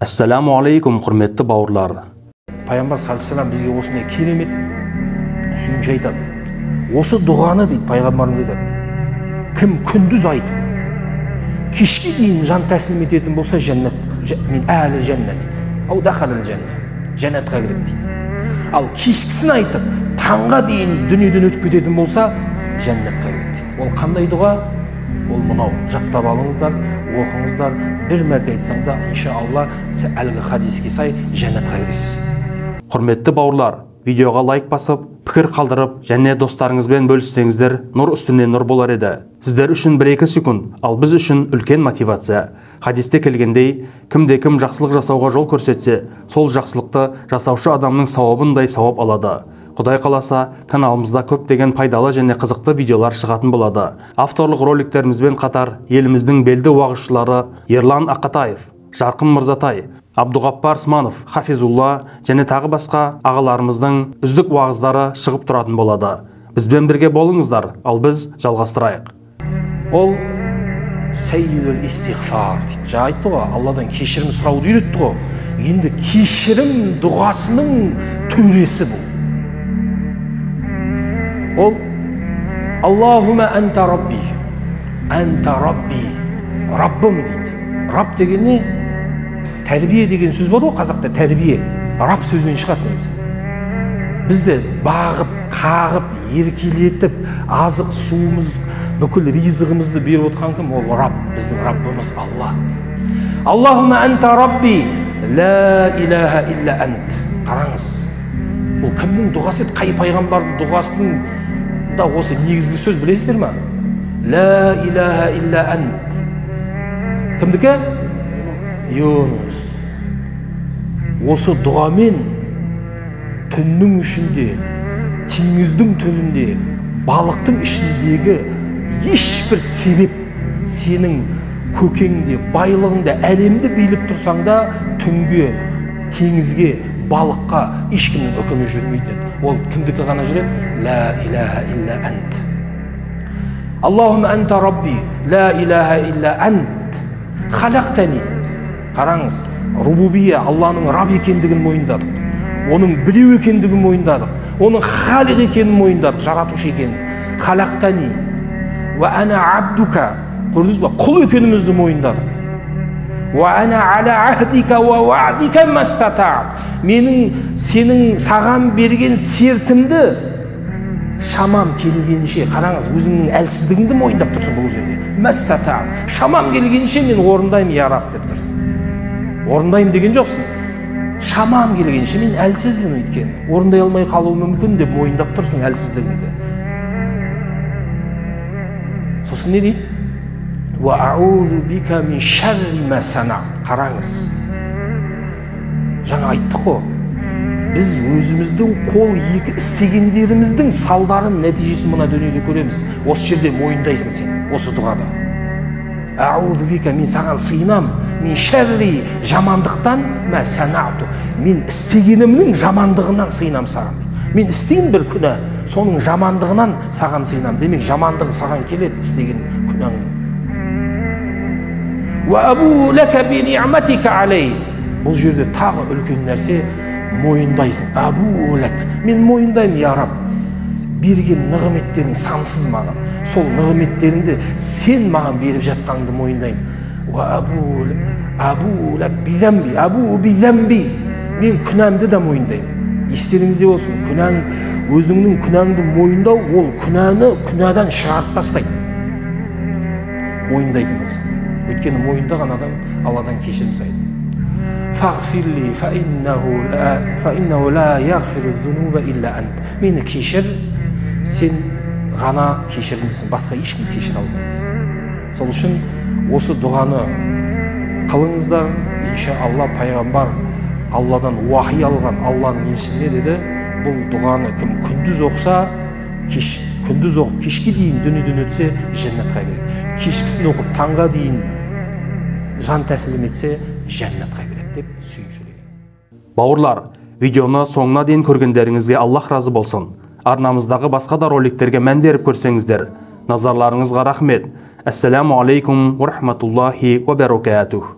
Ассаламу алейкум, құрметті бауырлар. Пайғамбар саллаллаху бізге осындай керемет сүйінші айтады. Осы дұғаны дейді пайғамбарымыз айтады. Кім күндіз айтып, кешке дейін жан тәсілім ететін болса, мен әлі жәннат дейді. Ау дахалыл жәннат. Жәннатқа кіреді дейді. Ал кешкісін айтып, таңға дейін дүниеден өтіп кететін болса, жәннатқа кіреді дейді. Ол қандай дұға? Ол мынау. Жаттап алыңыздар, оқыңыздар, бір мәрте айтсаң да, иншалла, әлгі хадиске сай жәннатқа кіресіз. Құрметті бауырлар, видеоға лайк басып, пікір қалдырып, және достарыңызбен бөліссеңіздер, нұр үстіне нұр болар еді. Сіздер үшін 1-2 секунд, ал біз үшін үлкен мотивация. Хадисте келгендей, кімде-кім жақсылық жасауға жол көрсетсе, сол жақсылықты жасаушы адамның сауабындай сауап алады. Құдай қаласа, каналымызда көптеген пайдалы және қызықты видеолар шығатын болады. Авторлық роликтерімізбен қатар еліміздің белді уағызшылары Ерлан Ақатаев, Жарқын Мырзатай, Абдуғаппар Сманов, Хафизулла және тағы басқа ағаларымыздың үздік уағыздары шығып тұратын болады. Бізбен бірге болыңыздар, ал біз жалғастырайық. Ол саййидул истиғфар дейді. Жаңа айтты ғой, Алладан кешірім сұрауды үйретті ғой. Енді кешірім дұғасының төресі бұл. Ол Аллахума анта рабби, Раббым дейді. Рабб дегенне тәрбие деген сөз бар ғой қазақта, тәрбие. Рабб сөзінен шығады негізі. Бізді бағып, қағып, еркелетіп, азық суымыз, бүкіл ризығымызды беріп отқан кім? Ол Рабб, біздің Раббымыз Алла. Аллахума анта рабби, ла илаха илля ант. Қараңыз, бұл кімнің дұғасы еді? Қай пайғамбардың дұғасының да осы негізгі сөз білесіздер ма? Ла илаха илля ант. Кімдікі? Юнус. Осы дұғамен түннің ішінде, теңіздің түбінде, балықтың ішіндегі ешбір себеп сенің көкеңде, байлығыңда, әлемді билеп тұрсаң да, түнге, теңізге, балыққа ешкімнің үкімі жүрмейді. Ол кімдікі ғана жүреді? Ла илаха илля ант. Аллахума анта рабби, ла илаха илля ант. Халақтани. Қараңыз, рубубия, Алланың Раб екендігін мойындадық. Оның білеу екендігін мойындадық. Оның халиқ екенін мойындадық, жаратушы екенін. Халақтани. Ва ана абдука. Көрдіңіз ба? Құл екенімізді мойындадық. Ва ана аля ахдика ва ва'дика мастата'. Менің сенің саған берген сертімді шамам келгенше, қараңыз, өзіңнің әлсіздігіңді мойындап тұрсың бұл жерде. Мастата'. Шамам келгенше мен орындаймын, я Раб деп тұрсың. Орындаймын деген жоқсың. Шамам келгенше мен әлсізбін өйткені. Орындай алмай қалуы мүмкін деп мойындап тұрсың әлсіздігіңді. Сосын не дейді? Ва а'уду бика мин шарри ма санат. Қараңыз. Жаңа айттық қой. Біз өзіміздің қол екі істегендеріміздің салдарын, нәтижесін мына дүниеде көреміз. Осы жерде мойындайсың сен, осы дұғада. А'уду бика, мен саған сыйынам, мен шарри, жамандықтан, ма санату, мен істегенімнің жамандығынан сыйынам саған. Мен істейін бір күнә, соның жамандығынан саған сыйынам. Демек, жамандығы саған келеді, істеген күнәңнің. Ва абу лака би ни'матика алей. Бұл жерде тағы үлкен нәрсе, мойындайсың. Абу лак, мен мойындаймын, я Раб. Берген нығметтерің сансыз маған. Сол нығметтеріңді сен маған беріп жатқаныңды мойындаймын. Ва абу лак бидамби, абу бидамби. Мен күнәмді да мойындаймын. Естеріңізде болсын, өзіңнің күнәңді мойындау, ол күнәні күнәдан шығарып тастайды. Мойындайтын болса. Өйткені мойындаған адам Алладан кешірім сұрайды. Фағфирли фаиннаху ла яғфиру зунуба илля ант. Мені кешір, сен ғана кешірімдісің, басқа ешкім кешіре алмайды. Сол үшін осы дұғаны қылыңыздар. Иншалла пайғамбар Алладан уахи алған Алланың елшісіне деді, бұл дұғаны кім күндіз оқса, күндіз оқып кешке дейін дүниеден өтсе, жәннатқа кіреді. Кешкісін оқып таңға дейін жан тәсілім етсе, жәннатқа кіреді деп сүйіншілеген. Бауырлар, видеоны соңына дейін көргендеріңізге Аллах разы болсын. Арнамыздағы басқа да роликтерге мән беріп көрсеңіздер. Назарларыңызға рахмет. Ассаламу алейкум ва рахматуллахи ва баракатух.